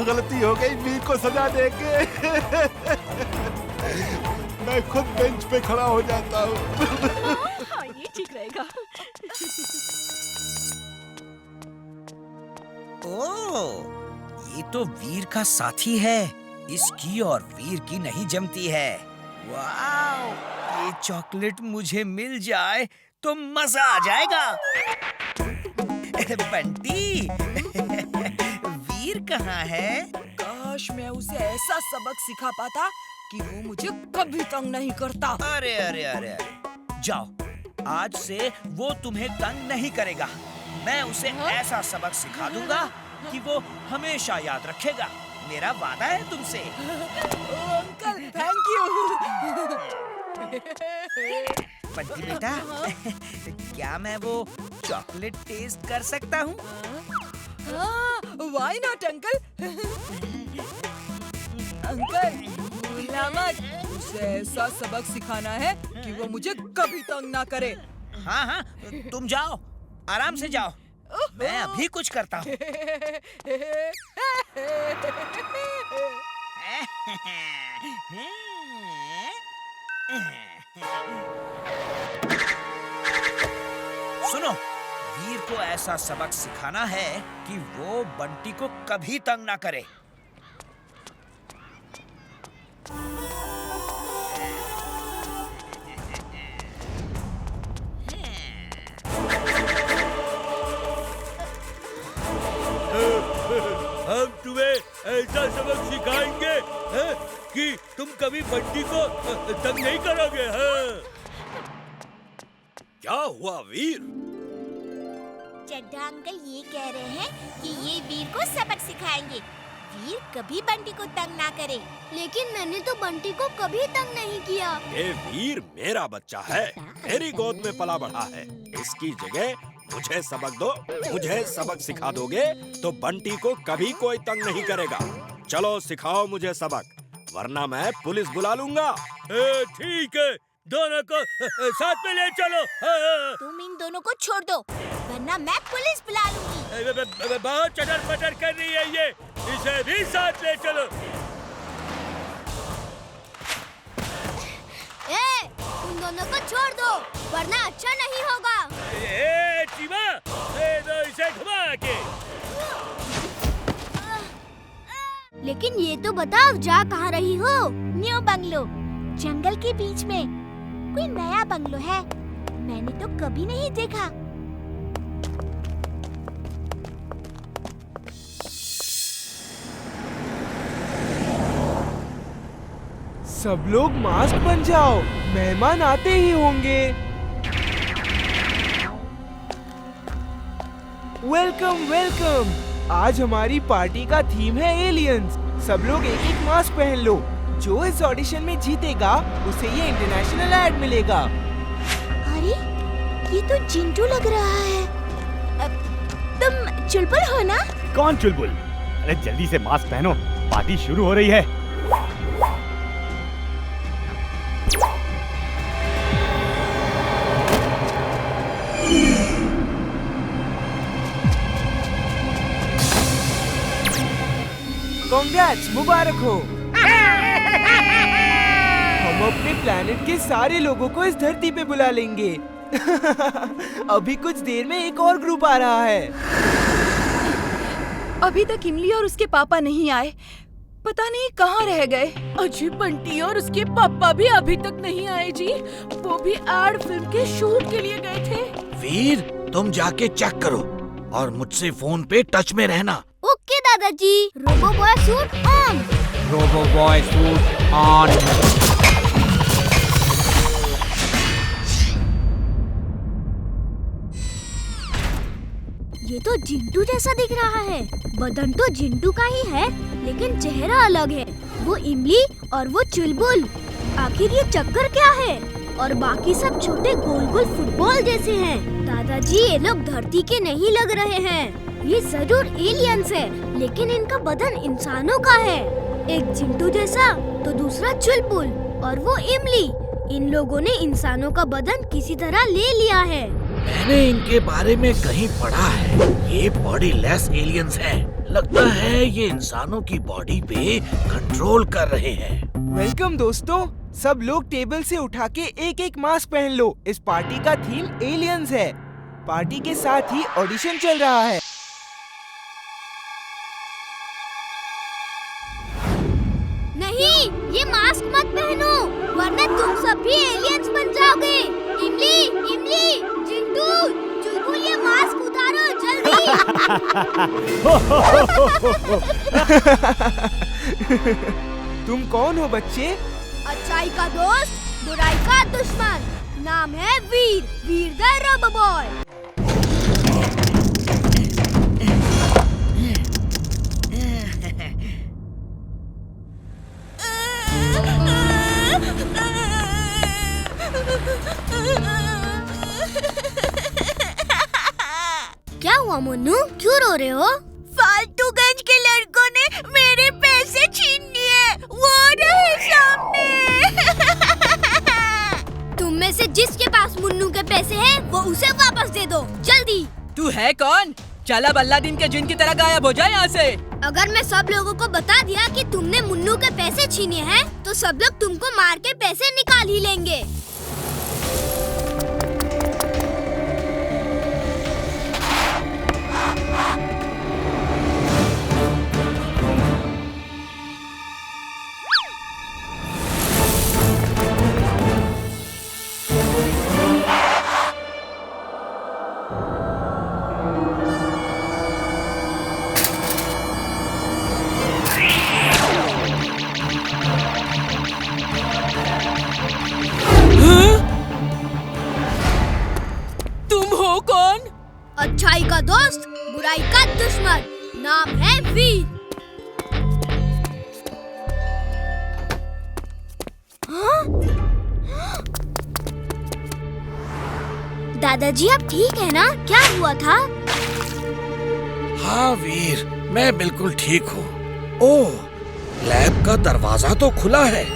गलती हो गई, वीर को सजा देंगे। मैं खुद बेंच पे खड़ा हो जाता हूँ। हाँ, ये ठीक रहेगा। ओह, ये तो वीर का साथी है। इसकी और वीर की नहीं जमती है। वाओ, ये चॉकलेट मुझे मिल जाए तो मजा आ जाएगा। बंटी, वीर कहाँ है? काश मैं उसे ऐसा सबक सिखा पाता कि वो मुझे कभी तंग नहीं करता। अरे अरे अरे अरे, जाओ, आज से वो तुम्हें तंग नहीं करेगा। मैं उसे ऐसा सबक सिखा दूंगा कि वो हमेशा याद रखेगा। मेरा वादा है तुमसे। Uncle, thank you. बंटी बेटा, क्या मैं वो चॉकलेट टेस्ट कर सकता हूँ? Why not uncle. अंकल, भूलना मत, उसे ऐसा सबक सिखाना है कि वो मुझे कभी तंग ना करे। हाँ हाँ, तुम जाओ, आराम से जाओ, मैं अभी कुछ करता हूँ। सुनो, वीर को ऐसा सबक सिखाना है कि वो बंटी को कभी तंग ना करे। हम तुम्हें ऐसा सबक सिखाएंगे कि तुम कभी बंटी को तंग नहीं करोगे। क्या हुआ वीर? चड्ढा अंकल ये कह रहे हैं कि ये वीर को सबक सिखाएंगे। वीर कभी बंटी को तंग ना करे। लेकिन मैंने तो बंटी को कभी तंग नहीं किया। ये वीर मेरा बच्चा है, मेरी गोद में पला बढ़ा है। इसकी जगह मुझे सबक दो। मुझे सबक सिखा दोगे तो बंटी को कभी कोई तंग नहीं करेगा। चलो सिखाओ मुझे सबक, वरना मैं पुलिस बुला लूंगा। ठीक है, दोनों को साथ में ले चलो। तुम इन दोनों को छोड़ दो, वरना मैं पुलिस बुला लूंगी। बहुत चटर पटर कर रही है ये, इसे भी साथ ले चलो। तुम दोनों को छोड़ दो, वरना अच्छा नहीं होगा। चीमा, दे दो इसे घुमा के। लेकिन ये तो बताओ, जा कहाँ रही हो? न्यू बंगलो, जंगल के बीच में। कोई नया बंगलो है, मैंने तो कभी नहीं देखा। सब लोग मास्क बन जाओ, मेहमान आते ही होंगे। Welcome welcome. आज हमारी पार्टी का थीम है एलियंस। सब लोग एक एक मास्क पहन लो। जो इस ऑडिशन में जीतेगा उसे ये इंटरनेशनल ऐड मिलेगा। अरे, ये तो चिंटू लग रहा है। तुम चुलबुल हो ना? कौन चुलबुल? अरे जल्दी से मास्क पहनो, पार्टी शुरू हो रही है। कांग्रेट्स, मुबारक हो। हम अपने प्लेनेट के सारे लोगों को इस धरती पे बुला लेंगे। अभी कुछ देर में एक और ग्रुप आ रहा है। अभी तक इमली और उसके पापा नहीं आए, पता नहीं कहाँ रह गए। अजी, बंटी और उसके पापा भी अभी तक नहीं आए जी। वो भी एड फिल्म के शूट के लिए गए थे। वीर, तुम जाके चेक करो और मुझसे फोन पे टच में रहना। ओके दादाजी। Robo boy suit on. Robo boy suit on. ये तो जिंटू जैसा दिख रहा है। बदन तो जिंटू का ही है, लेकिन चेहरा अलग है। वो इमली और वो चुलबुल। आखिर ये चक्कर क्या है? और बाकी सब छोटे गोल गोल फुटबॉल जैसे हैं। दादाजी, ये लोग धरती के नहीं लग रहे हैं। ये जरूर एलियंस है, लेकिन इनका बदन इंसानों का है। एक चिंटू जैसा तो दूसरा चुलबुल और वो इमली। इन लोगों ने इंसानों का बदन किसी तरह ले लिया है। मैंने इनके बारे में कहीं पढ़ा है। ये बॉडी लेस एलियंस हैं, लगता है ये इंसानों की बॉडी पे कंट्रोल कर रहे हैं। वेलकम दोस्तों, सब लोग टेबल से उठा के एक एक मास्क पहन लो। इस पार्टी का थीम एलियंस है। पार्टी के साथ ही ऑडिशन चल रहा है। नहीं, ये मास्क मत पहनो, वरना तुम सब भी एलियंस बन जाओगे। इमली, इमली, चिंटू, चुलबुल, ये मास्क उतारो जल्दी। तुम कौन हो बच्चे? अच्छाई का दोस्त, बुराई का दुश्मन। नाम है वीर, वीर द रोबो बॉय। क्या हुआ मुन्नू, क्यों रो रहे हो? फालतूगंज के लड़कों ने मेरे पैसे छीन लिए, वो रहे सामने। तुम में से जिसके पास मुन्नू के पैसे हैं, वो उसे वापस दे दो, जल्दी। तू है कौन? चला बल्ला दिन के जिन की तरह गायब हो जाए यहाँ से। अगर मैं सब लोगों को बता दिया कि तुमने मुन्नू के पैसे छीने हैं, तो सब लोग तुमको मार के पैसे निकाल ही लेंगे। अच्छाई का दोस्त, बुराई का दुश्मन। नाम है वीर। दादाजी आप ठीक है ना? क्या हुआ था? हाँ वीर, मैं बिल्कुल ठीक हूँ। ओह, लैब का दरवाजा तो खुला है।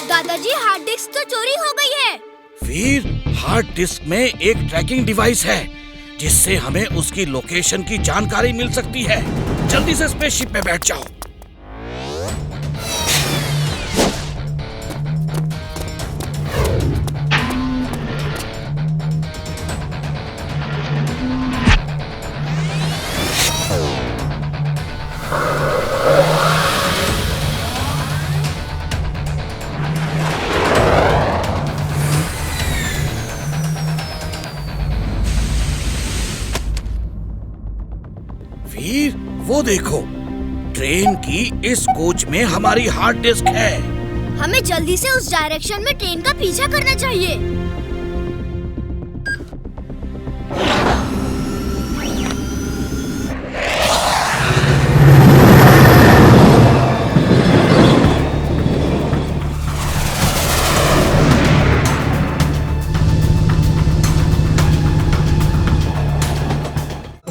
दादाजी हार्ड डिस्क तो चोरी हो गई है। वीर, हार्ड डिस्क में एक ट्रैकिंग डिवाइस है जिससे हमें उसकी लोकेशन की जानकारी मिल सकती है। जल्दी से स्पेसशिप पे बैठ जाओ। वीर, वो देखो, ट्रेन की इस कोच में हमारी हार्ड डिस्क है। हमें जल्दी से उस डायरेक्शन में ट्रेन का पीछा करना चाहिए।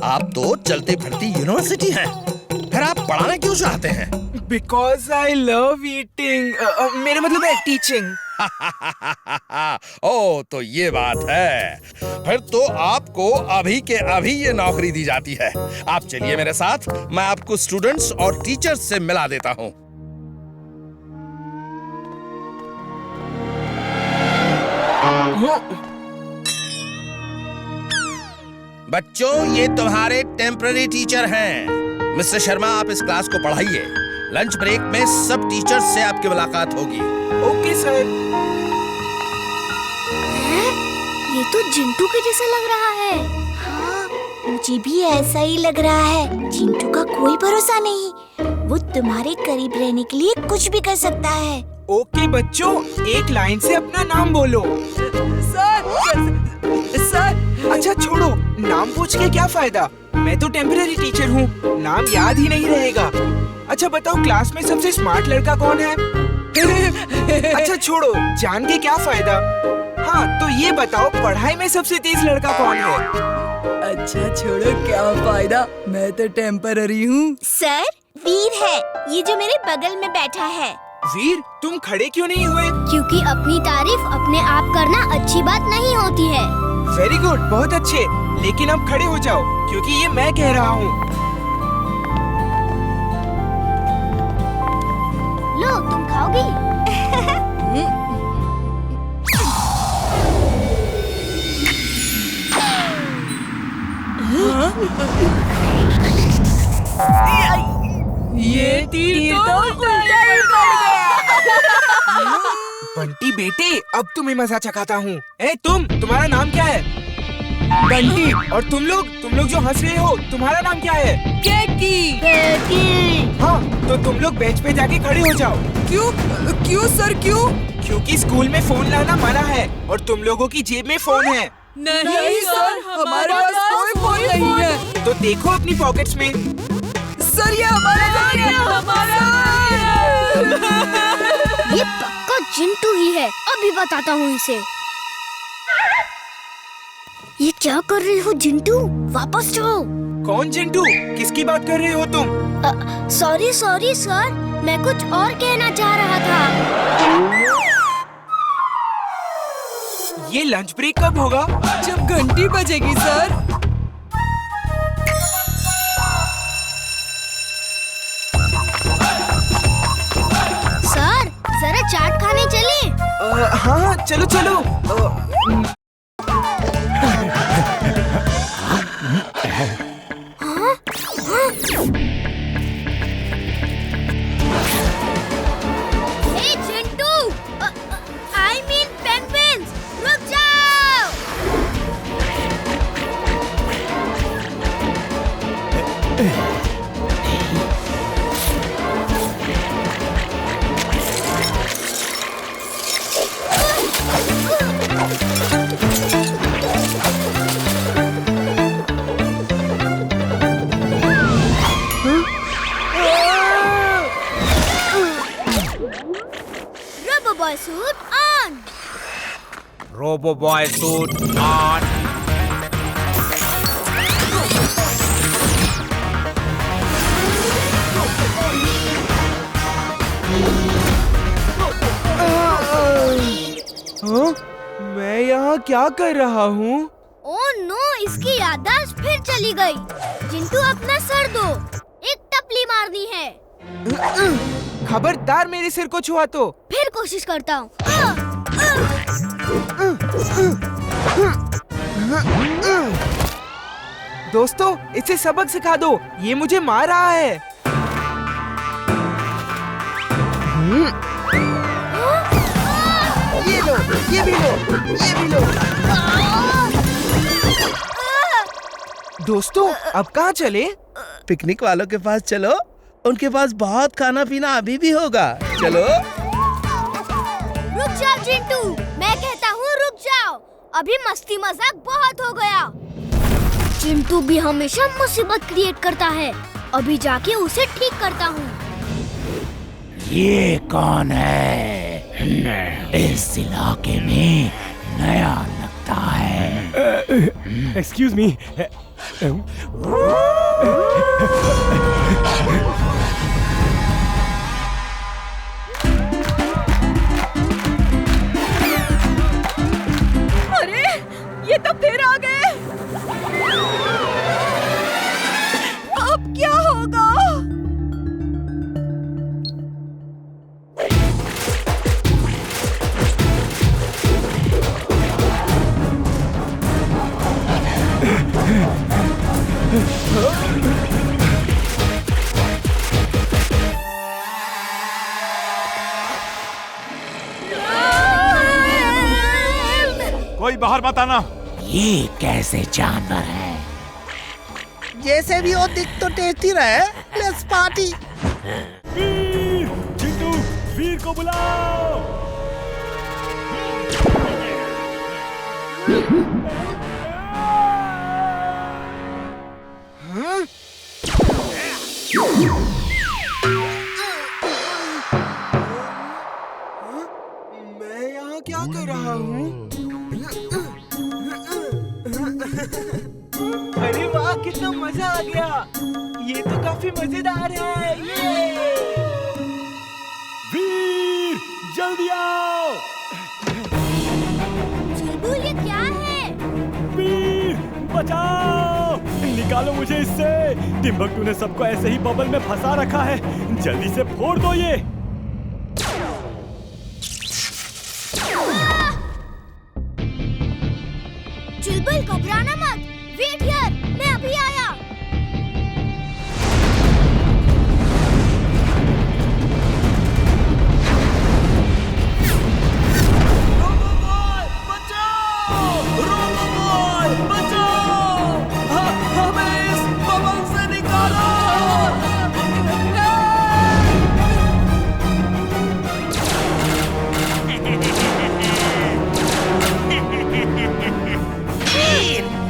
आप तो चलते फिरती यूनिवर्सिटी हैं, फिर आप पढ़ाना क्यों चाहते हैं? Because I love eating. मेरा मतलब है टीचिंग। ओह, तो ये बात है। फिर तो आपको अभी के अभी ये नौकरी दी जाती है। आप चलिए मेरे साथ, मैं आपको स्टूडेंट्स और टीचर्स से मिला देता हूँ। बच्चों, ये तुम्हारे टेम्पररी टीचर हैं। मिस्टर शर्मा, आप इस क्लास को पढ़ाइए। लंच ब्रेक में सब टीचर्स से आपकी मुलाकात होगी। Okay sir. ये तो जिंटू के जैसा लग रहा है। हाँ, मुझे भी ऐसा ही लग रहा है। चिंटू का कोई भरोसा नहीं, वो तुम्हारे करीब रहने के लिए कुछ भी कर सकता है। ओके बच्चों, एक लाइन से अपना नाम बोलो। सर। अच्छा छोड़ो, नाम पूछ के क्या फायदा? मैं तो टेम्पररी टीचर हूँ, नाम याद ही नहीं रहेगा। अच्छा बताओ, क्लास में सबसे स्मार्ट लड़का कौन है? अच्छा छोड़ो, जान के क्या फायदा। हाँ तो ये बताओ, पढ़ाई में सबसे तेज लड़का कौन है? अच्छा छोड़ो, क्या फायदा, मैं तो टेम्पररी हूँ। सर, वीर है, ये जो मेरे बगल में बैठा है। वीर, तुम खड़े क्यों नहीं हुए? क्योंकि अपनी तारीफ अपने आप करना अच्छी बात नहीं होती है। वेरी गुड, बहुत अच्छे। लेकिन अब खड़े हो जाओ, क्योंकि ये मैं कह रहा हूँ। लो, तुम खाओगी? ये तीर तो उल्टा ही पड़ गया। बंटी बेटे, अब तुम्हें मजा चखाता हूँ। तुम्हारा नाम क्या है? बंटी। और तुम लोग जो हंस रहे हो, तुम्हारा नाम क्या है? केकी। हाँ, तो तुम लोग बेंच पे जाके खड़े हो जाओ। क्यों सर, क्यों? क्योंकि स्कूल में फोन लाना मना है और तुम लोगों की जेब में फोन है। नहीं सर, हमारे पास कोई फोन नहीं है। तो देखो अपनी पॉकेट्स में। सर, ये हमारा ये पक्का चिंटू ही है। अभी बताता हूँ इसे। ये क्या कर रहे हो चिंटू? वापस जाओ। कौन चिंटू? किसकी बात कर रहे हो तुम? सॉरी सर, मैं कुछ और कहना चाह रहा था। ये लंच ब्रेक कब होगा? जब घंटी बजेगी सर। सर, जरा चाट खाने चले? हाँ, चलो। Hey Chintu, I mean penguins, रुक जाओ। Rubber boy suit on. Robo boy suit on. हाँ? मैं यहाँ क्या कर रहा हूँ? ओह नो, इसकी याददाश्त फिर चली गई। चिंटू, अपना सर दो, एक टपली मारनी है। खबरदार मेरे सिर को छुआ तो। फिर कोशिश करता हूँ। दोस्तों, इसे सबक सिखा दो, ये मुझे मार रहा है। ये भी लो। दोस्तों, अब कहाँ चले? पिकनिक वालों के पास चलो, उनके पास बहुत खाना पीना अभी भी होगा। चलो। रुक जाओ चिंटू, मैं कहता हूँ रुक जाओ। अभी मस्ती मजाक बहुत हो गया। चिंटू भी हमेशा मुसीबत क्रिएट करता है। अभी जाके उसे ठीक करता हूँ। ये कौन है? इस इलाके में नया लगता है। Excuse me. अरे, ये तो फिर आ गए। अब क्या होगा? कोई बाहर मत आना। ये कैसे जानवर है? जैसे भी हो, दिख तो टेस्टी रहे। Let's party. चिंटू, वीर को बुलाओ। मैं यहाँ क्या कर रहा हूँ? अरे वाह, कितना मजा आ गया। ये तो काफी मजेदार है। ये वीर जल्दी आओ। चुलबुल ये क्या है? वीर बचाओ, निकालो मुझे इससे। टिम्बकटू ने सबको ऐसे ही बबल में फंसा रखा है, जल्दी से फोड़ दो ये। चुलबुल घबराना मत, वेट हियर, मैं अभी आया।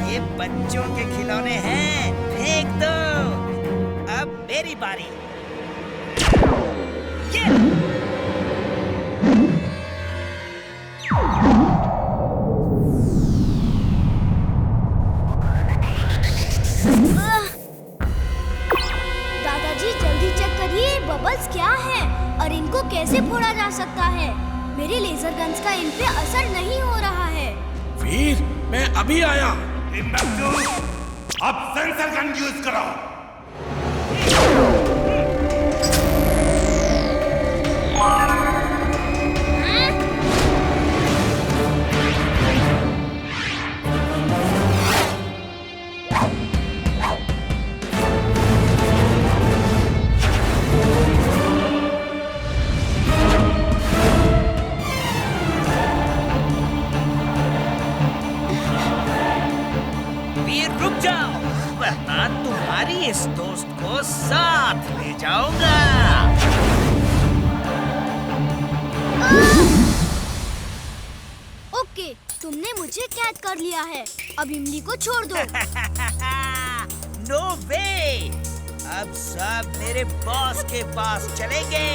ये बच्चों के खिलौने हैं, फेंक दो। अब मेरी बारी। ये दादाजी जल्दी चेक करिए बबल्स क्या है और इनको कैसे फोड़ा जा सकता है। मेरे लेजर गन्स का इन पे असर नहीं हो रहा है। वीर मैं अभी आया। अब सेंसर गन यूज करो। वीर रुक जाओ, वरना तुम्हारी इस दोस्त को साथ ले जाऊंगा। ओके, तुमने मुझे कैद कर लिया है, अब इमली को छोड़ दो। नो वे, अब सब मेरे बॉस के पास चलेंगे।